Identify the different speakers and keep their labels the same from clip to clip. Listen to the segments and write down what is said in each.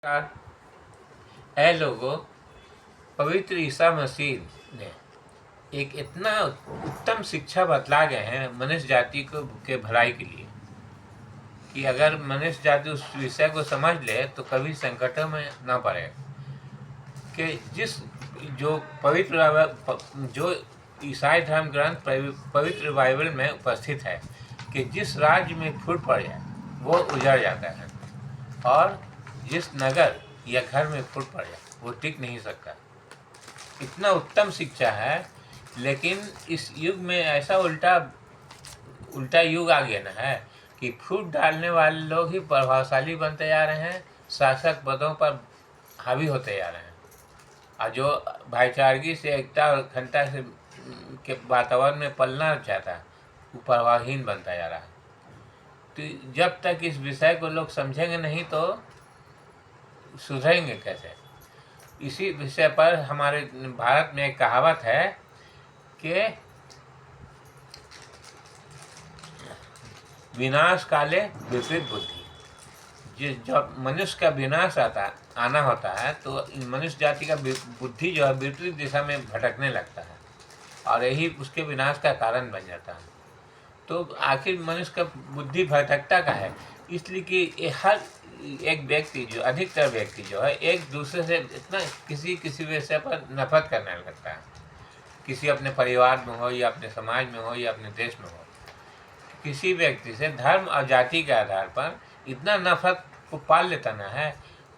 Speaker 1: ऐ लोगों, पवित्र ईसा मसीह ने एक इतना उत्तम शिक्षा बतला गए हैं मनुष्य जाति को के भलाई के लिए कि अगर मनुष्य जाति उस विषय को समझ ले तो कभी संकटों में न पड़े। कि जो जो ईसाई धर्म ग्रंथ पवित्र बाइबल में उपस्थित है कि जिस राज्य में फूट पड़ जाए वो उजड़ जाता है और जिस नगर या घर में फूट पड़ जाए वो टिक नहीं सकता। इतना उत्तम शिक्षा है, लेकिन इस युग में ऐसा उल्टा युग आ गया ना है कि फूट डालने वाले लोग ही प्रभावशाली बनते जा रहे हैं, शासक पदों पर हावी होते जा रहे हैं, और जो भाईचारगी से एकता और अखंडता से के वातावरण में पलना चाहता है वो प्रभावहीन बनता जा रहा है। तो जब तक इस विषय को लोग समझेंगे नहीं तो सुधरेंगे कैसे। इसी विषय पर हमारे भारत में एक कहावत है कि विनाश काले विपरीत बुद्धि। जब मनुष्य का विनाश आना होता है तो मनुष्य जाति का बुद्धि जो है विपरीत दिशा में भटकने लगता है और यही उसके विनाश का कारण बन जाता है। तो आखिर मनुष्य का बुद्धि भटकता का है इसलिए कि हर एक व्यक्ति जो अधिकतर व्यक्ति जो है एक दूसरे से इतना किसी विषय पर नफरत करने लगता है, किसी अपने परिवार में हो या अपने समाज में हो या अपने देश में हो। किसी व्यक्ति से धर्म और जाति के आधार पर इतना नफरत को पाल लेता ना है,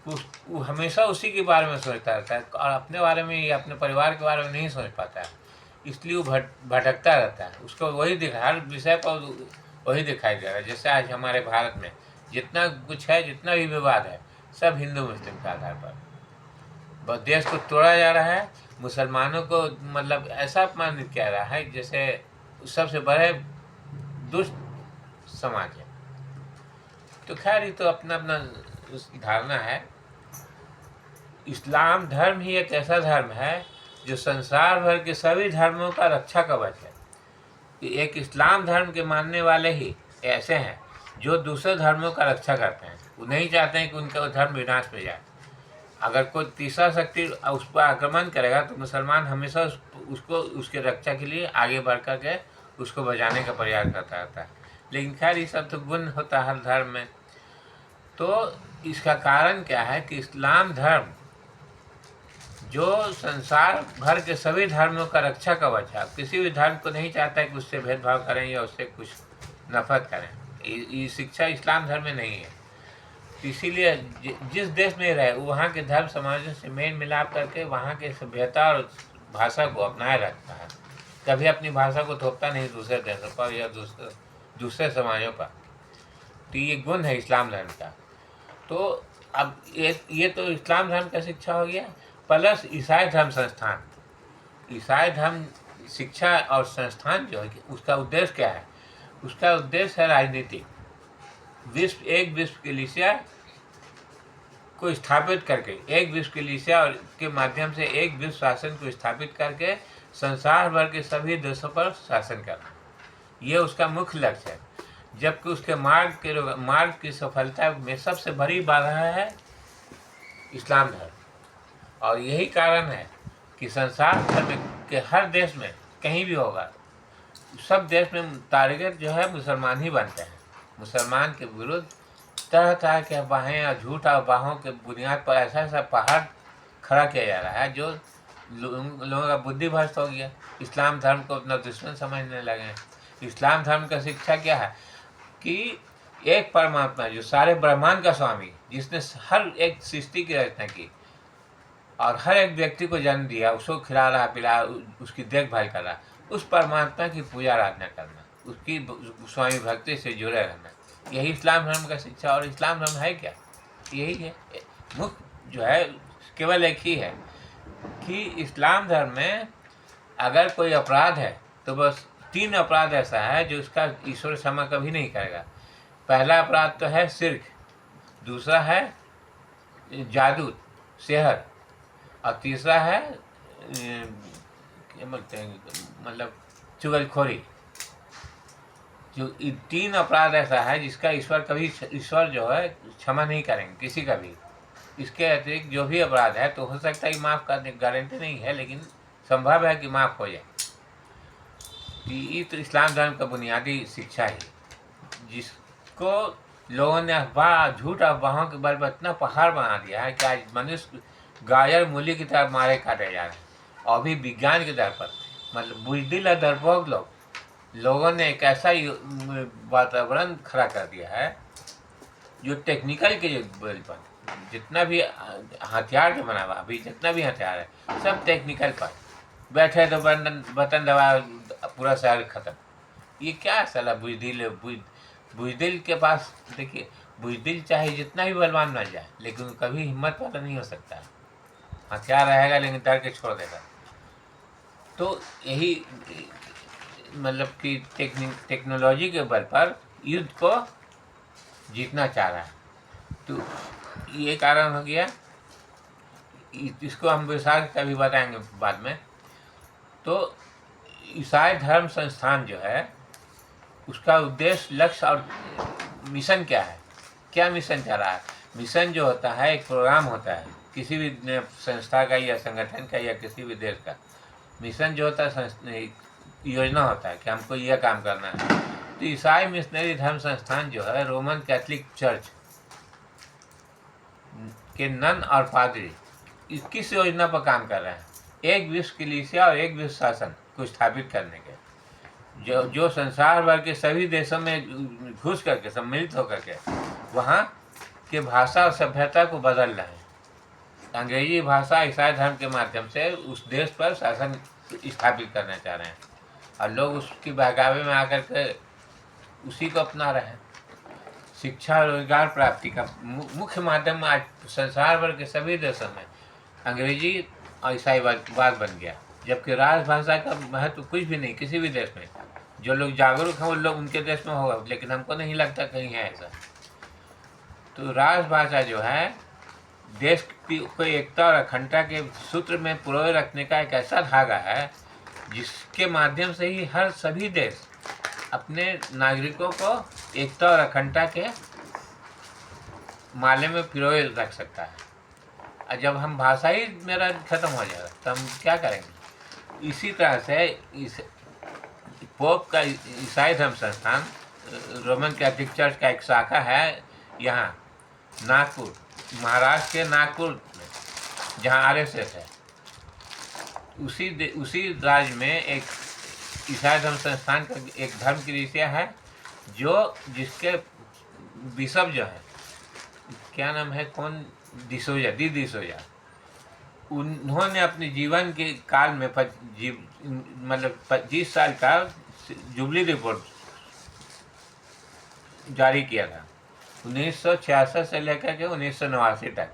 Speaker 1: वो हमेशा उसी के बारे में सोचता रहता है और अपने बारे में या अपने परिवार के बारे में नहीं सोच पाता है, इसलिए वो भटकता रहता है। उसको हर विषय पर वही दिखाई दे रहा है। जैसे आज हमारे भारत में जितना कुछ है, जितना भी विवाद है, सब हिंदू मुस्लिम के आधार पर देश को तोड़ा जा रहा है। मुसलमानों को मतलब ऐसा अपमानित किया रहा है जैसे सबसे बड़े दुष्ट समाज है। तो खैर ये तो अपना अपना धारणा है। इस्लाम धर्म ही एक ऐसा धर्म है जो संसार भर के सभी धर्मों का रक्षा कवच है। एक इस्लाम धर्म के मानने वाले ही ऐसे हैं जो दूसरे धर्मों का रक्षा करते हैं। वो नहीं चाहते हैं कि उनका धर्म विनाश में जाए। अगर कोई तीसरा शक्ति उस पर आक्रमण करेगा तो मुसलमान हमेशा उसको उसके रक्षा के लिए आगे बढ़ कर के उसको बचाने का प्रयास करता रहता है। लेकिन खैर ये सब तो गुण होता है हर धर्म में। तो इसका कारण क्या है कि इस्लाम धर्म जो संसार भर के सभी धर्मों का रक्षा कवच है, किसी भी धर्म को नहीं चाहता है कि उससे भेदभाव करें या उससे कुछ नफरत करें। ये शिक्षा इस्लाम धर्म में नहीं है। इसीलिए जिस देश में रहे वहाँ के धर्म समाजों से मेल मिलाप करके वहाँ के सभ्यता और भाषा को अपनाए रखता है। कभी अपनी भाषा को थोपता नहीं दूसरे देशों पर या दूसरे समाजों पर। तो ये गुण है इस्लाम धर्म का। तो अब ये तो इस्लाम धर्म का शिक्षा हो गया, प्लस ईसाई धर्म संस्थान। ईसाई धर्म शिक्षा और संस्थान जो है उसका उद्देश्य क्या है? उसका उद्देश्य है राजनीतिक। एक विश्व कलीसिया को स्थापित करके, एक विश्व कलीसिया के माध्यम से एक विश्व शासन को स्थापित करके संसार भर के सभी देशों पर शासन करना, ये उसका मुख्य लक्ष्य है। जबकि उसके मार्ग की सफलता में सबसे बड़ी बाधा है इस्लाम धर्म। और यही कारण है कि संसार भर के हर देश में कहीं भी होगा, सब देश में टारगेट जो है मुसलमान ही बनते हैं। मुसलमान के विरुद्ध तरह तरह के अफवाहें और झूठ अफवाहों के बुनियाद पर ऐसा पहाड़ खड़ा किया जा रहा है जो लोगों का बुद्धि भ्रष्ट हो गया। इस्लाम धर्म को अपना दुश्मन समझने लगे हैं। इस्लाम धर्म का शिक्षा क्या है कि एक परमात्मा जो सारे ब्रह्मांड का स्वामी, जिसने हर एक सृष्टि की रचना की और हर एक व्यक्ति को जन्म दिया, उसको खिला रहा पिला उसकी देखभाल कर रहा, उस परमात्मा की पूजा आराधना करना, उसकी स्वामी भक्ति से जुड़े रहना, यही इस्लाम धर्म का शिक्षा। और इस्लाम धर्म है क्या? यही है मुख्य जो है, केवल एक ही है कि इस्लाम धर्म में अगर कोई अपराध है तो बस 3 अपराध ऐसा है जो उसका ईश्वर क्षमा कभी नहीं करेगा। पहला अपराध तो है शिर्क, दूसरा है जादू सेहर, और तीसरा है क्या बोलते हैं मतलब चुगलखोरी। जो 3 अपराध ऐसा है जिसका ईश्वर जो है क्षमा नहीं करेंगे किसी का भी। इसके अतिरिक्त जो भी अपराध है तो हो सकता है कि माफ़ करने की गारंटी नहीं है, लेकिन संभव है कि माफ़ हो जाए। ये तो इस्लाम धर्म का बुनियादी शिक्षा है, जिसको लोगों ने अफवाह, झूठ अफवाहों के बल पर इतना पहाड़ बना दिया है कि आज मनुष्य गाजर मूली की तरह मारे काटे जा रहे हैं। और भी विज्ञान के दर पर, मतलब बुज़दिल और डरपोक लोगों ने एक ऐसा वातावरण खड़ा कर दिया है जो टेक्निकल के बल पर, जितना भी हथियार जो बना हुआ, अभी जितना भी हथियार है सब टेक्निकल पर, बैठे तो बटन दबा पूरा शहर ख़त्म। ये क्या साला बुज़दिल बुज़दिल के पास, देखिए बुज़दिल चाहे जितना भी बलवान बन जाए लेकिन कभी हिम्मत वाला नहीं हो सकता है। हथियार रहेगा लेकिन डर के छोड़ देगा। तो यही मतलब कि टेक्नोलॉजी के बल पर युद्ध को जीतना चाह रहा है। तो ये कारण हो गया। इसको हम विस्तार से कभी बताएंगे बाद में। तो ईसाई धर्म संस्थान जो है उसका उद्देश्य, लक्ष्य और मिशन क्या है, क्या मिशन चाह रहा है। मिशन जो होता है एक प्रोग्राम होता है किसी भी संस्था का या संगठन का या किसी भी देश का। मिशन जो होता है योजना होता है कि हमको यह काम करना है। तो ईसाई मिशनरी धर्म संस्थान जो है रोमन कैथोलिक चर्च के नन और पादरी किस योजना पर काम कर रहे हैं, एक विश्व कलीसिया और एक विश्व शासन को स्थापित करने के, जो संसार भर के सभी देशों में घुस करके सम्मिलित होकर के वहाँ के भाषा और सभ्यता को बदल रहे हैं। अंग्रेजी भाषा ईसाई धर्म के माध्यम से उस देश पर शासन स्थापित करना चाह रहे हैं और लोग उसकी बहकावे में आकर के उसी को अपना रहे हैं। शिक्षा और रोजगार प्राप्ति का मुख्य माध्यम आज संसार भर के सभी देशों में अंग्रेजी और ईसाईवाद बन गया, जबकि राजभाषा का महत्व कुछ भी नहीं किसी भी देश में। जो लोग जागरूक हैं वो लोग उनके देश में होगा, लेकिन हमको नहीं लगता कहीं है ऐसा। तो राजभाषा जो है देश को एकता और अखंडता के सूत्र में पिरोए रखने का एक ऐसा धागा है जिसके माध्यम से ही हर सभी देश अपने नागरिकों को एकता और अखंडता के माले में पिरोए रख सकता है। और जब हम भाषा ही मेरा खत्म हो जाएगा तो हम क्या करेंगे। इसी तरह से इस पोप का ईसाई धर्म संस्थान रोमन कैथोलिक चर्च का एक शाखा है यहाँ नागपुर, महाराष्ट्र के नागपुर में, जहाँ आरएसएस है। उसी राज्य में एक ईसाई धर्म संस्थान का एक धर्म कलीसिया है जिसके बिशप जो है, क्या नाम है, कौन, डी डिसोजा। उन्होंने अपने जीवन के काल में मतलब 25 साल का जुबली रिपोर्ट जारी किया था 1966 से लेकर के 1989 तक।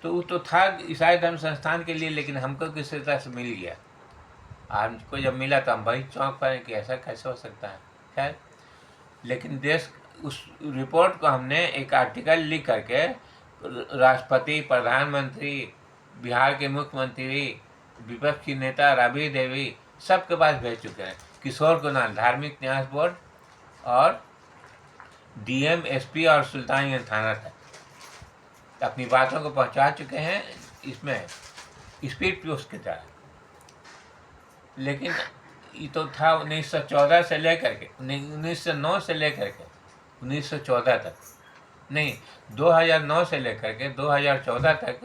Speaker 1: तो वो तो था ईसाई धर्म संस्थान के लिए, लेकिन हमको किसी तरह से मिल गया। हमको जब मिला तो हम भाई चौंक पाए कि ऐसा कैसे हो सकता है। खैर, लेकिन देश उस रिपोर्ट को हमने एक आर्टिकल लिख करके राष्ट्रपति, प्रधानमंत्री, बिहार के मुख्यमंत्री, विपक्ष की नेता राबड़ी देवी सबके पास भेज चुके हैं। किशोर कुमार, धार्मिक न्यास बोर्ड और डीएम, एसपी और सुल्तानगंज थाना तक अपनी बातों को पहुंचा चुके हैं इसमें स्पीड पोस्ट की तरह। लेकिन ये तो था 1914 से लेकर के 1909 से लेकर के 1914 तक, नहीं 2009 से लेकर के 2014 तक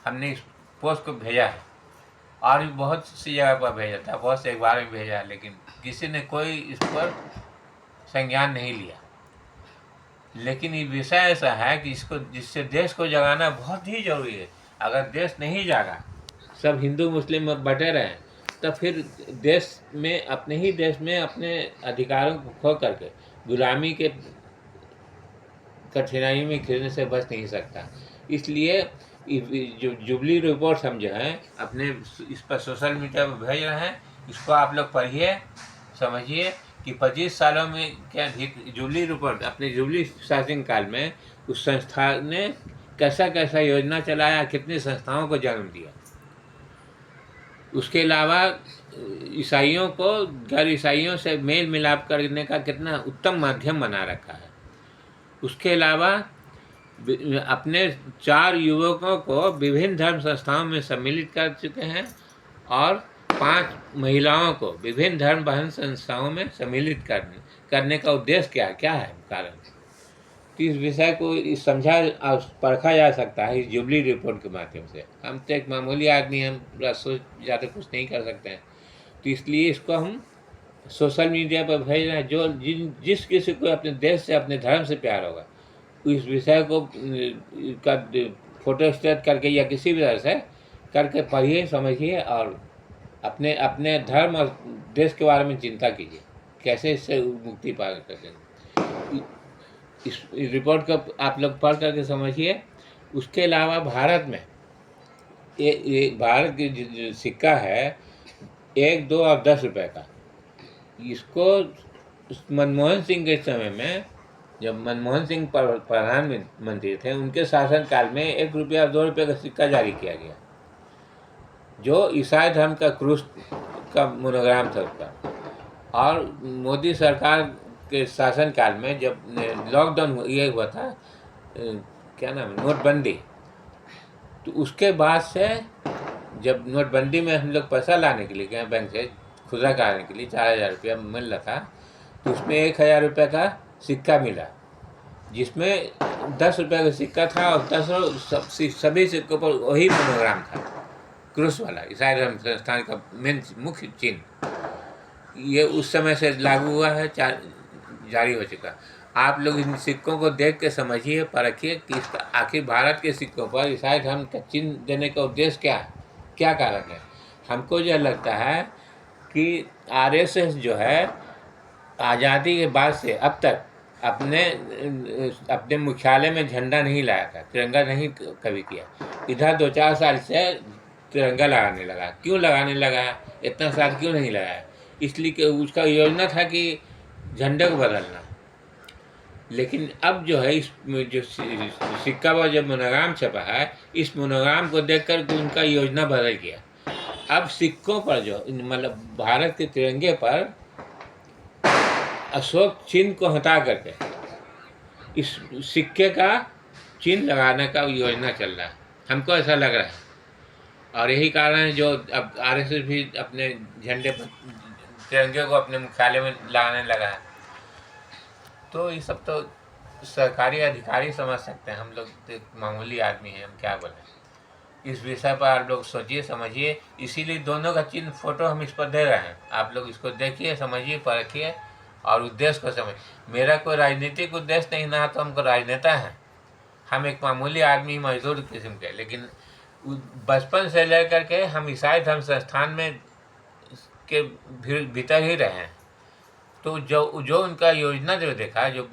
Speaker 1: हमने इस पोस्ट को भेजा है। और भी बहुत सी जगह पर भेजा था, बहुत से अखबार में भेजा है, लेकिन किसी ने कोई इस पर संज्ञान नहीं लिया। लेकिन ये विषय ऐसा है कि जिससे देश को जगाना बहुत ही जरूरी है। अगर देश नहीं जागा, सब हिंदू मुस्लिम बटे रहें, तब फिर देश में अपने अधिकारों को खो करके गुलामी के कठिनाई में घिरने से बच नहीं सकता। इसलिए जो जुबली रिपोर्ट हम जो है अपने इस पर सोशल मीडिया पर भेज रहे हैं, इसको आप लोग पढ़िए, समझिए कि 25 सालों में क्या जुबली रिपोर्ट, अपने जुबली शासन काल में उस संस्था ने कैसा कैसा योजना चलाया, कितनी संस्थाओं को जन्म दिया। उसके अलावा ईसाइयों को गैर ईसाइयों से मेल मिलाप करने का कितना उत्तम माध्यम बना रखा है। उसके अलावा अपने 4 युवकों को विभिन्न धर्म संस्थाओं में सम्मिलित कर चुके हैं और 5 महिलाओं को विभिन्न धर्म बहन संस्थाओं में सम्मिलित करने का उद्देश्य क्या है कारण। तो इस विषय को समझा और परखा जा सकता है इस जुबली रिपोर्ट के माध्यम से। हम तो एक मामूली आदमी, हम सोच ज़्यादा कुछ नहीं कर सकते हैं, तो इसलिए इसको हम सोशल मीडिया पर भेज रहे हैं। जो जिस किसी को अपने देश से अपने धर्म से प्यार होगा इस विषय को का फोटो स्टेट करके या किसी भी तरह से करके पढ़िए, समझिए और अपने अपने धर्म और देश के बारे में चिंता कीजिए, कैसे इससे मुक्ति पा सकें। इस रिपोर्ट को आप लोग पढ़ करके समझिए। उसके अलावा भारत में ये भारत की जो सिक्का है 1, 2 और 10 रुपये का, इसको मनमोहन सिंह के समय में, जब मनमोहन सिंह प्रधानमंत्री थे, उनके शासनकाल में 1 रुपया और 2 रुपये का सिक्का जारी किया गया जो ईसाई धर्म का क्रूस का मोनोग्राम था उसका। और मोदी सरकार के शासनकाल में जब लॉकडाउन ये हुआ था, क्या नाम है, नोटबंदी, तो उसके बाद से जब नोटबंदी में हम लोग पैसा लाने के लिए गए बैंक से खुदरा कराने के लिए 4000 रुपया मिल रहा था, तो उसमें 1000 रुपये का सिक्का मिला जिसमें 10 रुपये का सिक्का था और 10 सभी सिक्कों पर वही मोनोग्राम था, क्रूस वाला, ईसाई धर्म संस्थान का मेन मुख्य चिन्ह। ये उस समय से लागू हुआ है, जारी हो चुका। आप लोग इन सिक्कों को देख के समझिए, परखिए कि इसका आखिर भारत के सिक्कों पर ईसाई धर्म का चिन्ह देने का उद्देश्य क्या है, क्या कारण है। हमको यह लगता है कि आरएसएस जो है आज़ादी के बाद से अब तक अपने मुख्यालय में झंडा नहीं लाया था, तिरंगा नहीं कभी किया। इधर 2-4 साल से तिरंगा लगाने लगा। क्यों लगाने लगा, इतना साल क्यों नहीं लगाया? इसलिए कि उसका योजना था कि झंडे को बदलना। लेकिन अब जो है इस जो सिक्का पर जब मोनोग्राम छपा है, इस मोनोग्राम को देखकर उनका योजना बदल गया। अब सिक्कों पर जो मतलब भारत के तिरंगे पर अशोक चिन्ह को हटा करके इस सिक्के का चिन्ह लगाने का योजना चल रहा है, हमको ऐसा लग रहा है। और यही कारण है जो अब आरएसएस भी अपने झंडे पर तिरंगे को अपने मुख्यालय में लगाने लगा है। तो ये सब तो सरकारी अधिकारी समझ सकते हैं, हम लोग एक मामूली आदमी हैं, हम क्या बोलें। इस विषय पर आप लोग सोचिए, समझिए। इसीलिए दोनों का चिन्ह फोटो हम इस पर दे रहे हैं। आप लोग इसको देखिए, समझिए, परखिए और उद्देश्य को समझ। मेरा कोई राजनीतिक उद्देश्य नहीं, ना तो हमको राजनेता हैं, हम एक मामूली आदमी मजदूर किस्म के। लेकिन बचपन से लेकर के हम ईसाई धर्म संस्थान में के भीतर ही रहे हैं। तो जो उनका योजना जो देखा, जो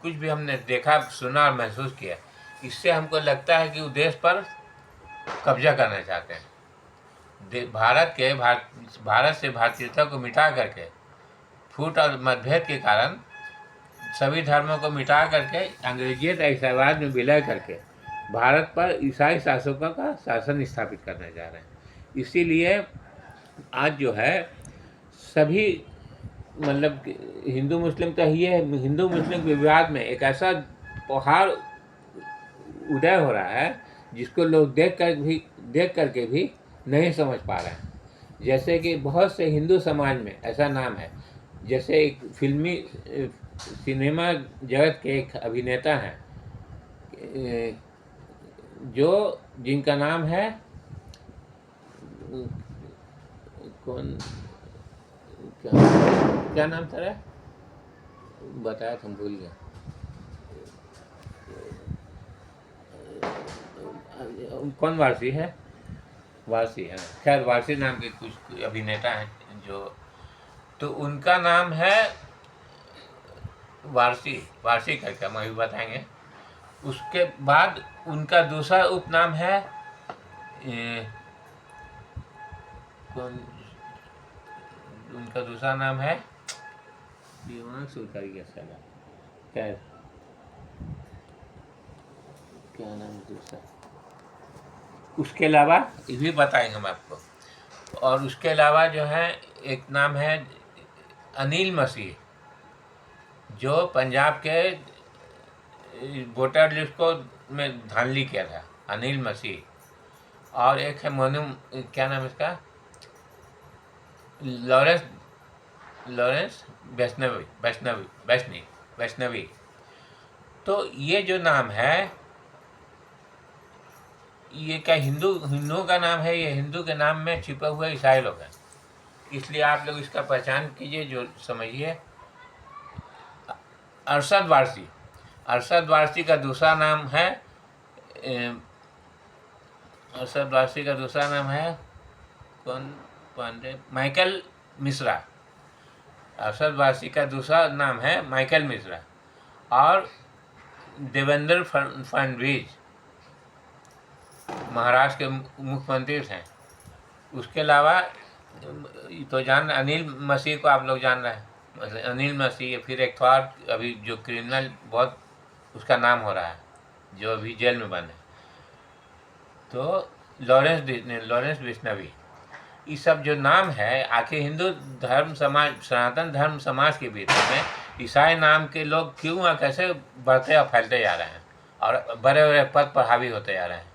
Speaker 1: कुछ भी हमने देखा, सुना और महसूस किया, इससे हमको लगता है कि वो देश पर कब्जा करना चाहते हैं। भारत से भारतीयता को मिटा करके, फूट और मतभेद के कारण सभी धर्मों को मिटा करके अंग्रेजियत ईसाईवाद में विलय करके भारत पर ईसाई शासकों का शासन स्थापित करना चाह रहे हैं। इसीलिए आज जो है सभी मतलब हिंदू मुस्लिम का ही है, हिंदू मुस्लिम विवाद में एक ऐसा पहाड़ उदय हो रहा है जिसको लोग देख करके भी नहीं समझ पा रहे हैं। जैसे कि बहुत से हिंदू समाज में ऐसा नाम है, जैसे एक फिल्मी सिनेमा जगत के एक अभिनेता हैं जिनका नाम है कौन, क्या नाम था रे, बताया तुम भूल गया। कौन वारसी है, वारसी है, खैर वारसी नाम के कुछ अभिनेता हैं जो, तो उनका नाम है वारसी करके हम अभी बताएंगे। उसके बाद उनका दूसरा उपनाम है कौन, उनका दूसरा नाम है दिमाग से उतर गया साला, क्या नाम दूसरा। उसके अलावा ये भी बताएंगे हम आपको। और उसके अलावा जो है एक नाम है अनिल मसीह, जो पंजाब के वोटर लिस्ट को में धांधली किया था, अनिल मसीह। और एक है मोनू, क्या नाम है इसका, लॉरेंस लॉरेंस वैष्णवी। तो ये जो नाम है, ये क्या हिंदुओं का नाम है? ये हिंदू के नाम में छिपे हुए ईसाई लोग हैं। इसलिए आप लोग इसका पहचान कीजिए, जो समझिए। अरशद वारसी का दूसरा नाम है, अरशद वारसी का दूसरा नाम है कौन? पांडे, माइकल मिश्रा। अरशद वारसी का दूसरा नाम है माइकल मिश्रा। और देवेंद्र फडणवीस महाराष्ट्र के मुख्यमंत्री हैं। उसके अलावा तो अनिल मसीह को आप लोग जान रहे हैं, अनिल मसीह। फिर एक तो और अभी जो क्रिमिनल बहुत उसका नाम हो रहा है, जो अभी जेल में बंद है, तो लॉरेंस वैष्णवी। ये सब जो नाम है, आखिर हिंदू धर्म समाज, सनातन धर्म समाज के भीतर में ईसाई नाम के लोग क्यों और कैसे बढ़ते और फैलते जा रहे हैं और बड़े बड़े पद पर हावी होते जा रहे हैं।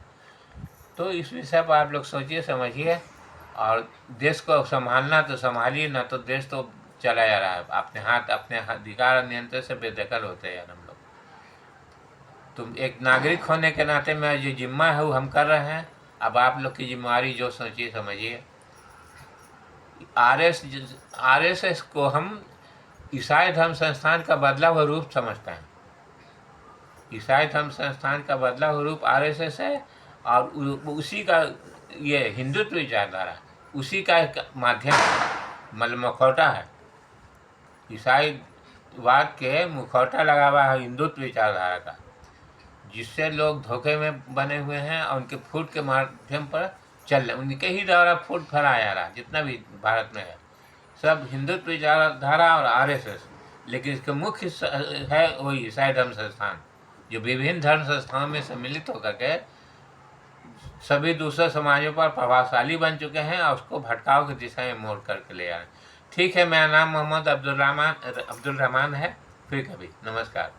Speaker 1: तो इस विषय पर आप लोग सोचिए, समझिए, और देश को संभालना तो संभालिए, ना तो देश तो चला जा रहा है अपने अधिकार और नियंत्रण से बेदखल होते हैं हम लोग। तुम एक नागरिक होने के नाते में जो जिम्मा है वो हम कर रहे हैं। अब आप लोग की जिम्मेवारी जो सोचिए, समझिए। आरएसएस को हम ईसाई धर्म संस्थान का बदला हुआ रूप समझते हैं। ईसाई धर्म संस्थान का बदला हुआ रूप आरएसएस है, और उसी का ये हिंदुत्व विचारधारा, उसी का एक माध्यम, मतलब मुखौटा है। ईसाईवाद के मुखौटा लगा हुआ है हिंदुत्व विचारधारा का, जिससे लोग धोखे में बने हुए हैं और उनके फूट के माध्यम पर चल रहे, उनके ही द्वारा फूट फैलाया जा रहा है। जितना भी भारत में है सब हिंदुत्व विचारधारा और आरएसएस, लेकिन इसके मुख्य है वही ईसाई धर्म संस्थान, जो विभिन्न धर्म संस्थानों में सम्मिलित होकर के सभी दूसरे समाजों पर प्रभावशाली बन चुके हैं और उसको भटकाव की दिशा में मोड़ करके ले आ रहे हैं। ठीक है, मेरा नाम मोहम्मद अब्दुल रहमान है। फिर कभी, नमस्कार।